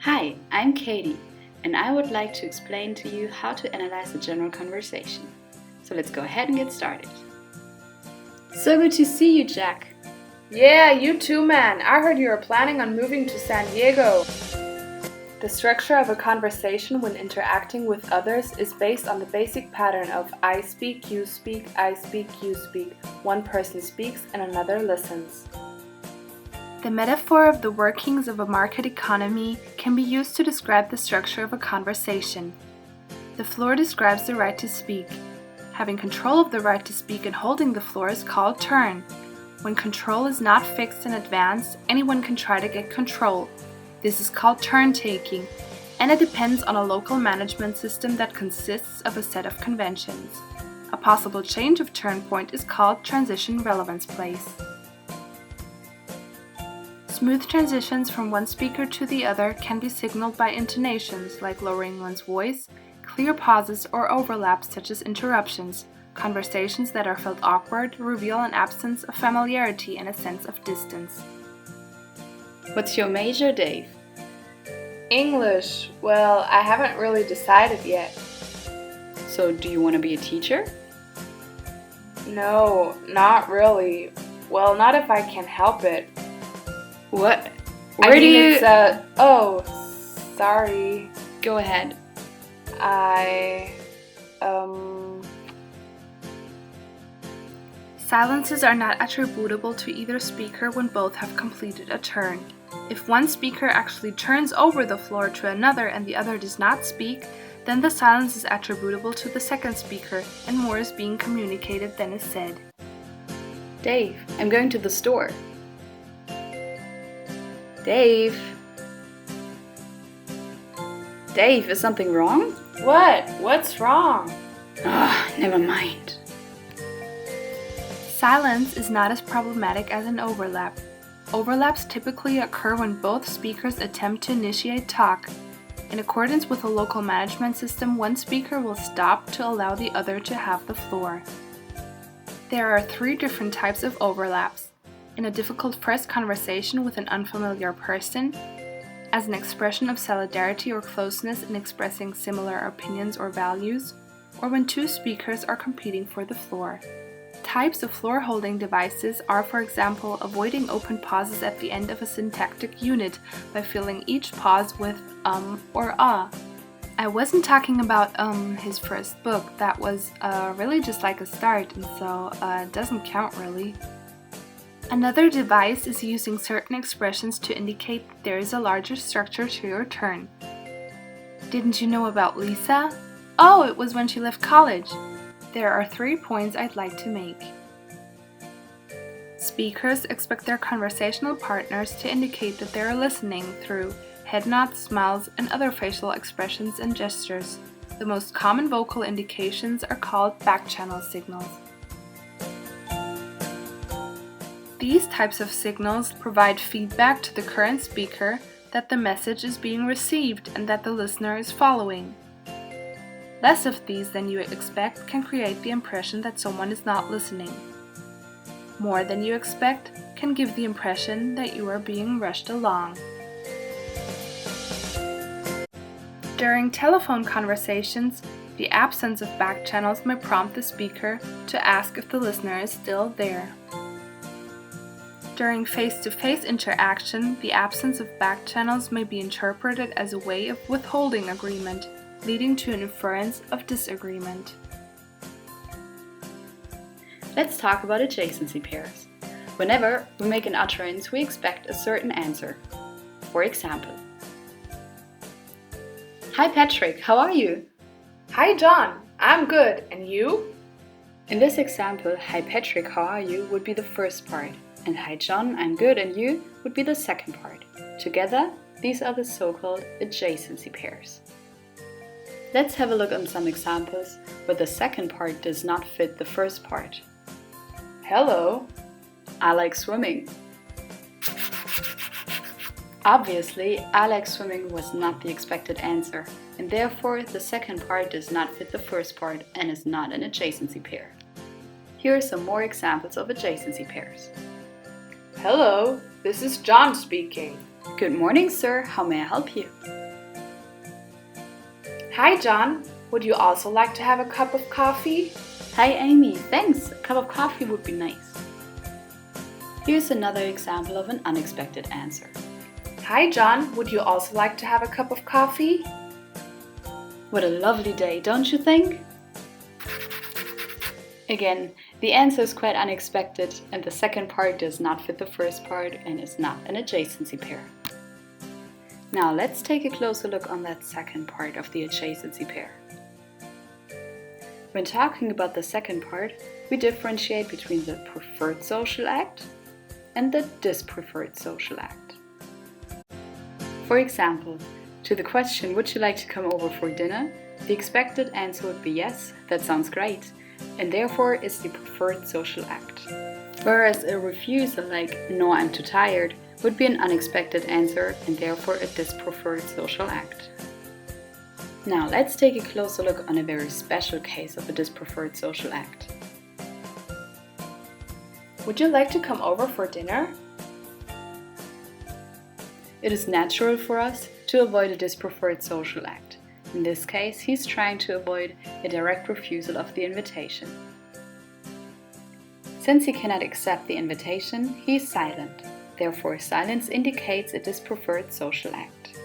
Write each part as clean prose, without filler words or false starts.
Hi, I'm Katie, and I would like to explain to you how to analyze a general conversation. So let's go ahead and get started. So good to see you, Jack. Yeah, you too, man. I heard you were planning on moving to San Diego. The structure of a conversation when interacting with others is based on the basic pattern of I speak, you speak, I speak, you speak. One person speaks and another listens. The metaphor of the workings of a market economy can be used to describe the structure of a conversation. The floor describes the right to speak. Having control of the right to speak and holding the floor is called turn. When control is not fixed in advance, anyone can try to get control. This is called turn-taking, and it depends on a local management system that consists of a set of conventions. A possible change of turn point is called transition relevance place. Smooth transitions from one speaker to the other can be signaled by intonations like lowering one's voice, clear pauses or overlaps such as interruptions. Conversations that are felt awkward reveal an absence of familiarity and a sense of distance. What's your major, Dave? English. Well, I haven't really decided yet. So do you want to be a teacher? No, not really. Well, not if I can help it. What? Oh, sorry. Go ahead. Silences are not attributable to either speaker when both have completed a turn. If one speaker actually turns over the floor to another and the other does not speak, then the silence is attributable to the second speaker and more is being communicated than is said. Dave, I'm going to the store. Dave? Dave, is something wrong? What? What's wrong? Never mind. Silence is not as problematic as an overlap. Overlaps typically occur when both speakers attempt to initiate talk. In accordance with a local management system, one speaker will stop to allow the other to have the floor. There are 3 different types of overlaps. In a difficult first conversation with an unfamiliar person, as an expression of solidarity or closeness in expressing similar opinions or values, or when 2 speakers are competing for the floor. Types of floor-holding devices are, for example, avoiding open pauses at the end of a syntactic unit by filling each pause with or I wasn't talking about his first book. That was really just like a start, and so it doesn't count really. Another device is using certain expressions to indicate there is a larger structure to your turn. Didn't you know about Lisa? Oh, it was when she left college. There are 3 points I'd like to make. Speakers expect their conversational partners to indicate that they are listening through head nods, smiles, and other facial expressions and gestures. The most common vocal indications are called back-channel signals. These types of signals provide feedback to the current speaker that the message is being received and that the listener is following. Less of these than you expect can create the impression that someone is not listening. More than you expect can give the impression that you are being rushed along. During telephone conversations, the absence of back channels may prompt the speaker to ask if the listener is still there. During face-to-face interaction, the absence of back channels may be interpreted as a way of withholding agreement, leading to an inference of disagreement. Let's talk about adjacency pairs. Whenever we make an utterance, we expect a certain answer. For example, Hi Patrick, how are you? Hi John, I'm good, and you? In this example, Hi Patrick, how are you would be the first part, and Hi John, I'm good, and you would be the second part. Together, these are the so-called adjacency pairs. Let's have a look on some examples where the second part does not fit the first part. Hello, I like swimming. Obviously, I like swimming was not the expected answer, and therefore the second part does not fit the first part and is not an adjacency pair. Here are some more examples of adjacency pairs. Hello, this is John speaking. Good morning, sir. How may I help you? Hi, John. Would you also like to have a cup of coffee? Hi, Amy. Thanks. A cup of coffee would be nice. Here's another example of an unexpected answer. Hi, John. Would you also like to have a cup of coffee? What a lovely day, don't you think? Again, the answer is quite unexpected, and the second part does not fit the first part and is not an adjacency pair. Now let's take a closer look on that second part of the adjacency pair. When talking about the second part, we differentiate between the preferred social act and the dispreferred social act. For example, to the question, would you like to come over for dinner? The expected answer would be yes, that sounds great, and therefore is the preferred social act. Whereas a refusal like, no, I'm too tired, would be an unexpected answer and therefore a dispreferred social act. Now let's take a closer look on a very special case of a dispreferred social act. Would you like to come over for dinner? It is natural for us to avoid a dispreferred social act. In this case, he's trying to avoid a direct refusal of the invitation. Since he cannot accept the invitation, he is silent. Therefore, silence indicates a dispreferred social act.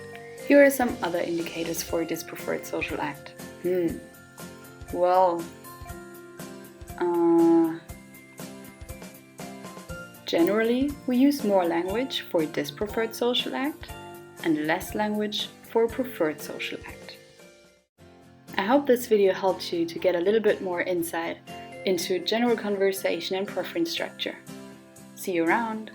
Here are some other indicators for a dispreferred social act. Generally, we use more language for a dispreferred social act and less language for a preferred social act. I hope this video helped you to get a little bit more insight into general conversation and preference structure. See you around!